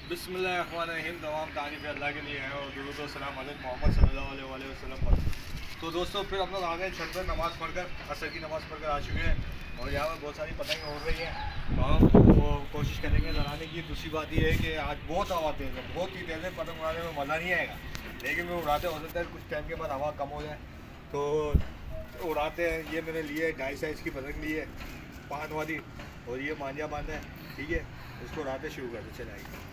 बिस्मिल्लाहिर्रहमानिर्रहीम। तमाम तारीफ़ अल्लाह के लिए है और दुरूद व सलाम हज़रत मोहम्मद सल्लल्लाहु अलैहि वसल्लम पर। तो दोस्तों फिर हम लोग आ गए छत पर नमाज़ पढ़कर, असर की नमाज़ पढ़कर आ चुके हैं और यहाँ पर बहुत सारी पतंगें उड़ रही हैं। तो हम वो कोशिश करेंगे लड़ाने की। दूसरी बात ये है कि आज बहुत हवा तेज़ है, बहुत ही तेज़ है, पतंग उड़ाने में मज़ा नहीं आएगा, लेकिन वो उड़ाते हो सकता है कुछ टाइम के बाद हवा कम हो जाए तो उड़ाते हैं। ये मैंने लिए 2.5 साइज़ की पतंग ली है, पान वाली, और ये मांझा बांधा है, ठीक है। इसको उड़ाते शुरू करते चलाएंगे।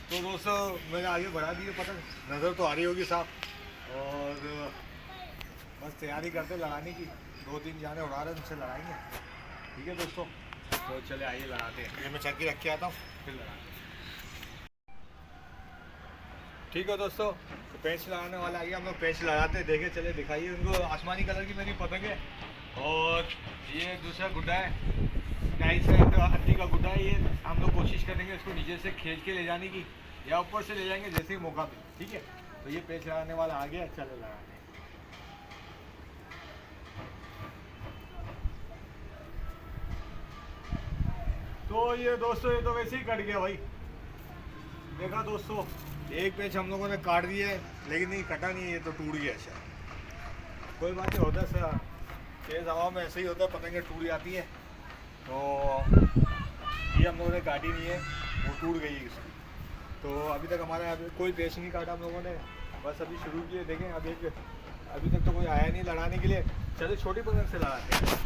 तो दोस्तों मैंने आगे बढ़ा दी है पतंग, नज़र तो आ रही होगी साहब, और बस तैयारी करते लगाने की। 2-3 जाने उड़ा रहे हैं, उनसे लड़ाएंगे, ठीक है दोस्तों। तो चले आइए लगाते हैं। ये मैं चक्की रख के आता हूँ, फिर लगाते हैं। ठीक है दोस्तों, तो पेंच लगाने वाला आइए, हम लोग पेंच लगाते हैं। देखे चले, दिखाइए उनको। आसमानी कलर की मेरी पतंग है और ये दूसरा गुड्डा है, 2.5 हड्डी का गुड्डा है। ये हम लोग कोशिश करेंगे इसको नीचे से खींच के ले जाने की, या ऊपर से ले जाएंगे जैसे ही मौका मिले, ठीक है। तो ये पेंच लगाने वाला आ गया, चलो लगाते हैं। तो ये दोस्तों, ये तो वैसे ही कट गया भाई। देखा दोस्तों, एक पेच हम लोगों ने काट दिया है, लेकिन नहीं कटा नहीं है, ये तो टूट गया शायद। कोई बात नहीं, होता है सर, तेज़ हवा में ऐसे ही होता है, पतंगें टूट जाती है। तो ये हम लोगों ने काटी नहीं है, वो टूट गई है इसकी। तो अभी तक हमारा अभी कोई पेच नहीं काटा हम लोगों ने, बस अभी शुरू किए। देखें अभी तक तो कोई आया नहीं लड़ाने के लिए। चलो छोटी पतंग से लड़ाते हैं।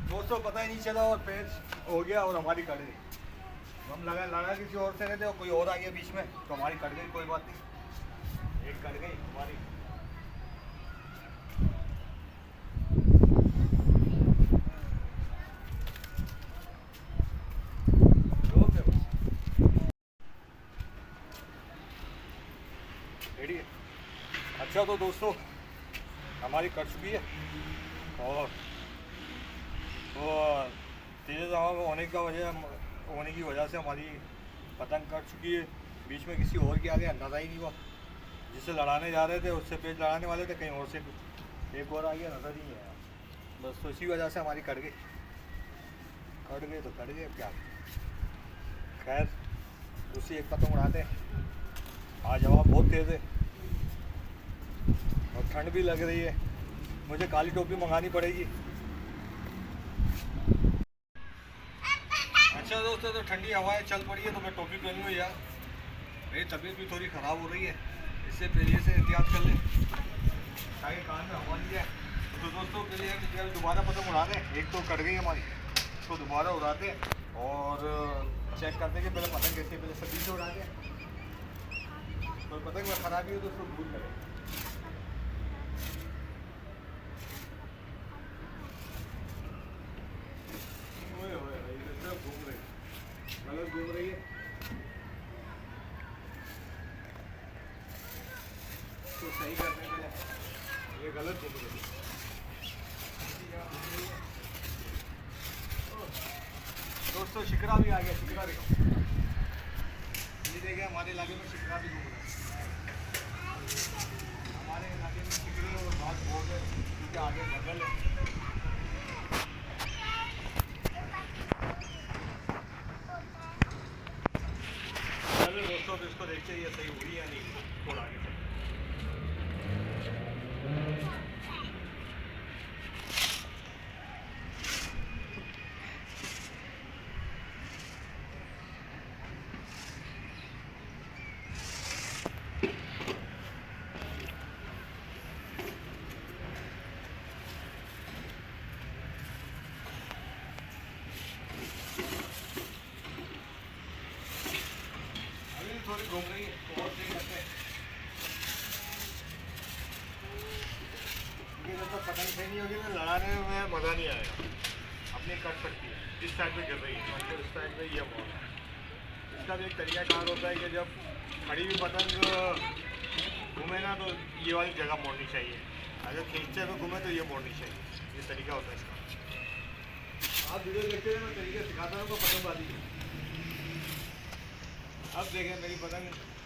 दोस्तों पता ही नहीं चला और पेच हो गया और हमारी कट गई। हम लगा किसी और से रहते और कोई और आ गया बीच में, तो हमारी कट गई। कोई बात नहीं, एक कट गई हमारी। रेडी है। अच्छा तो दोस्तों, हमारी कट चुकी है और तेज़ हवा में होने की वजह से हमारी पतंग कट चुकी है। बीच में किसी और के आगे अंदाज़ा ही नहीं हुआ। जिससे लड़ाने जा रहे थे उससे पेच लड़ाने वाले थे, कहीं और से एक और आ गया, नज़र ही नहीं आया। बस तो इसी वजह से हमारी कट गई तो कट गए, क्या। खैर, दूसरी एक पतंग उड़ाते हैं। आज हवा बहुत तेज़ है और ठंड भी लग रही है, मुझे काली टोपी मंगानी पड़ेगी। अच्छा दोस्तों, तो ठंडी हवाएं चल पड़ी है तो मैं टोपी पहन लूँ यार, मेरी तबीयत भी थोड़ी ख़राब हो रही है, इससे पहले से एहतियात कर लें ताकि कान में हवा नहीं जाए। तो दोस्तों पहले हम दोबारा पतंग उड़ा दें। एक तो कट गई हमारी, तो दोबारा उड़ाते हैं और चेक करते हैं कि पहले पतंग कैसे, पहले सभी से उड़ाते हैं। तो पतंग में ख़राबी हो तो उसको दूर करें। घूम रही गलत घूम रही है, तो सही करने के लिए ये गलत घूम रही है। दोस्तों शिकरा भी आ गया, शिकरा देखो, ये देखिए हमारे इलाके में शिकरा भी घूम रहा है। हमारे इलाके में शिकरे और बात बहुत है, क्योंकि आगे जंगल है। चलो दोस्तों, तो इसको देखते हैं ये सही हुई या नहीं, थोड़ा आगे चलते हैं। घूम रही है तो और सही लगता है। ये जब तक पतंग सही नहीं होगी ना लड़ाने में मज़ा नहीं आएगा। अपनी कट सकती है, इस साइड पे गिर रही है मतलब इस साइड पे ये मोड़ है। इसका भी एक तरीका कार होता है कि जब खड़ी हुई पतंग घूमे ना तो ये वाली जगह मोड़नी चाहिए, अगर खींचते हुए घूमे तो ये मोड़नी चाहिए। ये तरीका होता है इसका। आप वीडियो देखते हैं मैं तरीके सिखाता हूँ पतंगबाजी के। अब देखें मेरी पतंग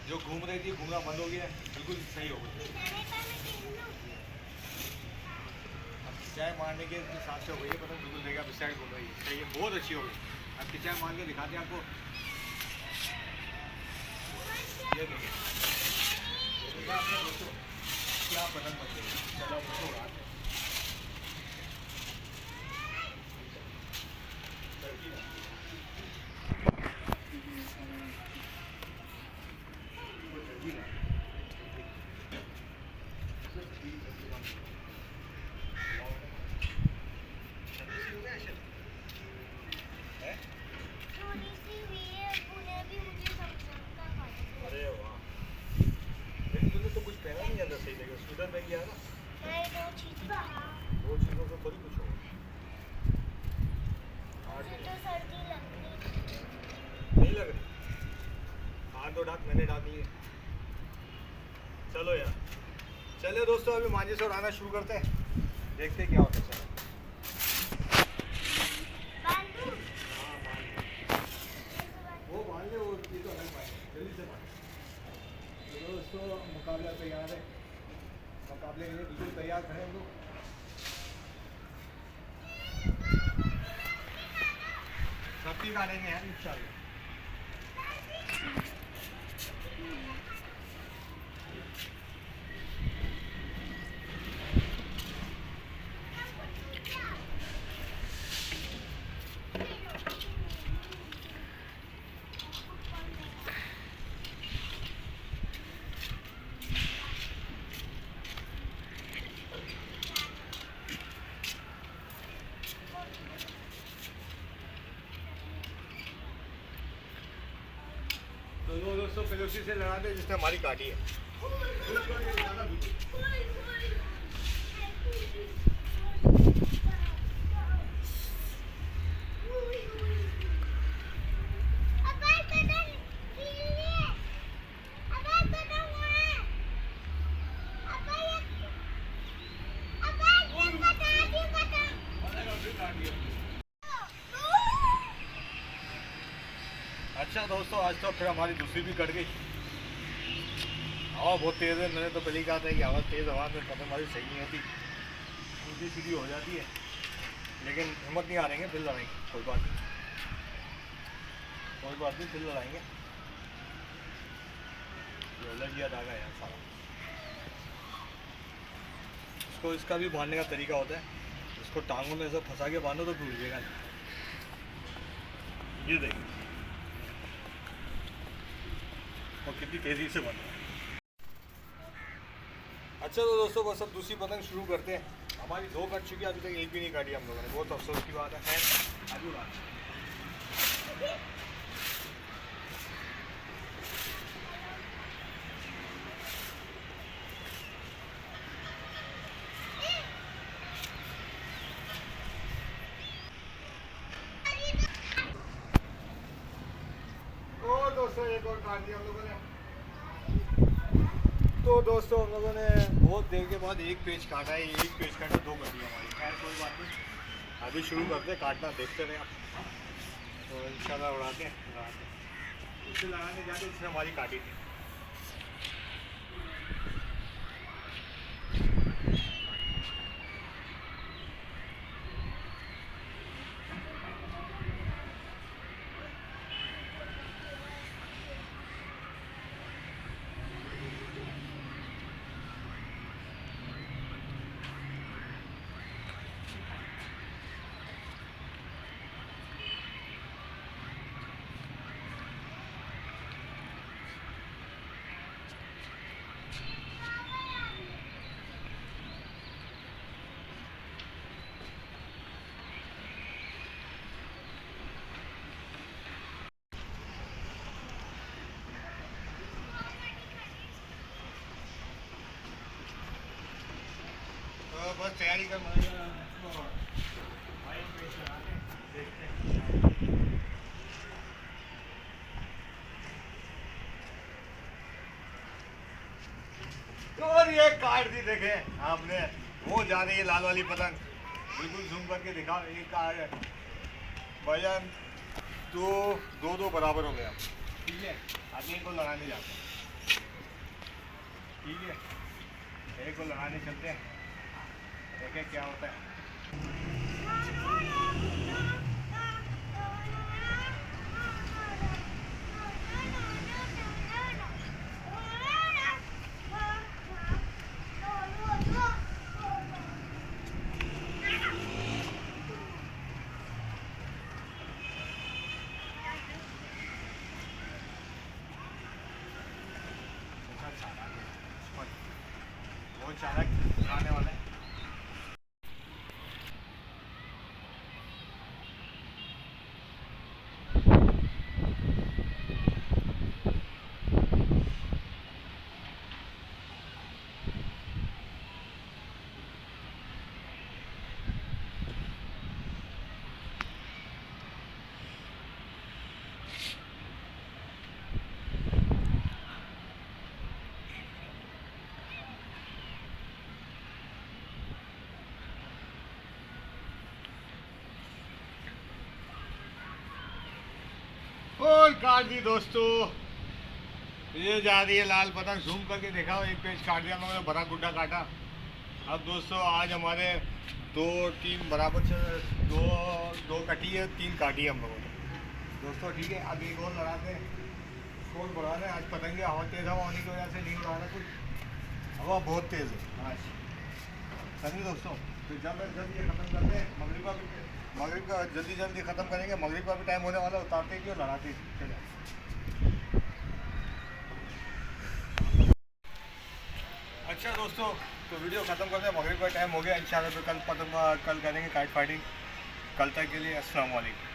जो घूम रही थी घूमना बंद हो गया, बिल्कुल सही हो गई। अब खिंचाई मारने के हिसाब से हो गई है पतंग, बिल्कुल देखिए अब इस साइड घूम रही है, सही है, बहुत अच्छी हो गई। अब खिंचाई मार के दिखाते हैं आपको, ये देखिए आपने दोस्तों क्या पतंग बन गई। चलो दोस्तों रात सही लगे स्वेटर में गया ना, वो चीज़ों को थोड़ी कुछ होगा। नहीं लग रही, हाथ तो ढाक मैंने ढाक लिए। चलो यार, चलिए दोस्तों अभी मांझे से उड़ाना शुरू करते हैं, देखते क्या होता है। चलो वो बांध ले, वो ये तो अलग बांध, जल्दी से बांध। तो दोस्तों मुकाबला तैयार है, मुकाबले के लिए बिल्कुल तैयार खड़े हम लोग। सब चीज़ डालेंगे यार इंशाल्लाह। तो वो दोस्तों पहले उसी से लगा दे जिसने हमारी काटी है। अच्छा दोस्तों आज तो फिर हमारी दूसरी भी कट गई। हवा बहुत तेज़ है, मैंने तो पहले ही कहा था कि हवा तेज़ हवा में पतंगबाजी सही नहीं होती, उल्टी सीधी हो जाती है। लेकिन हिम्मत नहीं आ रही है, फिर लड़ाएंगे, कोई बात नहीं, कोई बात नहीं, फिर लड़ाएंगे। ये अलग ही धागा यार सारा। इसको इसका भी बांधने का तरीका होता है, इसको टांगों में ऐसा फंसा के बांधो तो भूलिएगा नहीं। ये देखिए और कितनी तेज़ी से बन रहा है। अच्छा तो दोस्तों बस अब दूसरी पतंग शुरू करते हैं। हमारी दो कट चुकी है, अभी तक एक भी नहीं काटी हम लोगों ने, बहुत अफसोस की बात है। खैर आगे बात दोस्तों एक और काट दिया हम लोगों ने। तो दोस्तों हम लोगों ने बहुत देर के बाद एक पेज काटा है, एक पेज काटा दो कर दिया हमारी। खैर कोई बात नहीं, अभी शुरू करते हैं काटना, देखते रहे आप। तो इंशाल्लाह उड़ाते हैं, उससे लगाने जाते उसने हमारी काटी थी। तैयारी कर और ये काट दी देखे आपने, वो जा रही है लाल वाली पतंग, बिल्कुल जूम करके दिखा। एक काट है वजन तो दो बराबर हो गया, ठीक है। आगे को लगाने जाते हैं, ठीक है, एक को लगाने चलते हैं, देखें क्या होता है। बहुत चालाक आने वाला है। और काट दी दोस्तों, ये जा रही है लाल पतंग। जूम करके देखा, एक पेज काट दिया हम लोगों ने, बड़ा गुड्डा काटा। अब दोस्तों आज हमारे दो तीन बराबर से दो कटी है, तीन काटी है हम लोगों ने दोस्तों, ठीक है। अब एक और लड़ाते हैं, कौन बढ़ा रहे हैं आज पतंगे। हवा तेज़ हवा होने की वजह से नहीं उड़ा रहा कुछ, हवा बहुत तेज़ है आज, समझे दोस्तों। तो जब ये ख़त्म करते हैं, मगरिब का जल्दी ख़त्म करेंगे। मगरिब का भी टाइम होने वाला, उतारते क्यों लड़ाते चले। अच्छा दोस्तों, तो वीडियो ख़त्म करते हैं, मगरिब का टाइम हो गया। इंशाल्लाह तो कल कल करेंगे काइट फाइटिंग। कल तक के लिए अस्सलाम वालेकुम।